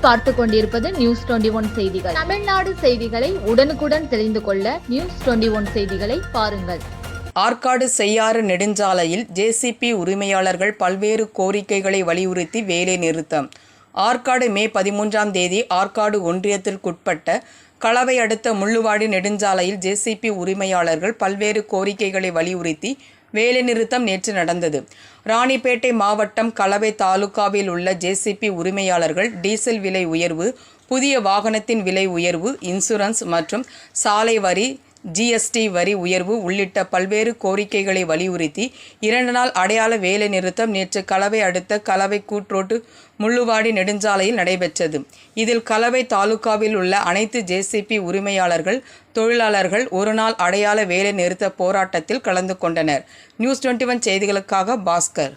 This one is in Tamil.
நீங்கள் பார்த்து கொண்டிருப்பது நியூஸ் 21 செய்திகள். தமிழ்நாடு செய்திகளை உடனுக்குடன் தெரிந்து கொள்ள நியூஸ் 21 செய்திகளை பாருங்கள். ஆற்காடு செய்யாறு நெடுஞ்சாலையில் ஜேசிபி உரிமையாளர்கள் பல்வேறு கோரிக்கைகளை வலியுறுத்தி வேலை நிறுத்தம். ஆற்காடு மே 13ஆம் தேதி ஆற்காடு ஒன்றியத்திற்குட்பட்ட களவை அடுத்த முள்ளுவாடி நெடுஞ்சாலையில் ஜேசிபி உரிமையாளர்கள் பல்வேறு கோரிக்கைகளை வலியுறுத்தி வேலைநிறுத்தம் நேற்று நடந்தது. ராணிப்பேட்டை மாவட்டம் களவை தாலுகாவில் உள்ள ஜேசிபி உரிமையாளர்கள் டீசல் விலை உயர்வு, புதிய வாகனத்தின் விலை உயர்வு, இன்சூரன்ஸ் மற்றும் சாலை வரி, ஜிஎஸ்டி வரி உயர்வு உள்ளிட்ட பல்வேறு கோரிக்கைகளை வலியுறுத்தி 2 நாள் அடையாள வேலை நிறுத்தம் நேற்று களவை அடுத்த களவை கூட்ரோட்டு முள்ளுவாடி நெடுஞ்சாலையில் நடைபெற்றது. இதில் களவை தாலுகாவில் உள்ள அனைத்து ஜேசிபி உரிமையாளர்கள், தொழிலாளர்கள் 1 நாள் அடையாள வேலை நிறுத்த போராட்டத்தில் கலந்து கொண்டனர். நியூஸ் 21 செய்திகளுக்காக பாஸ்கர்.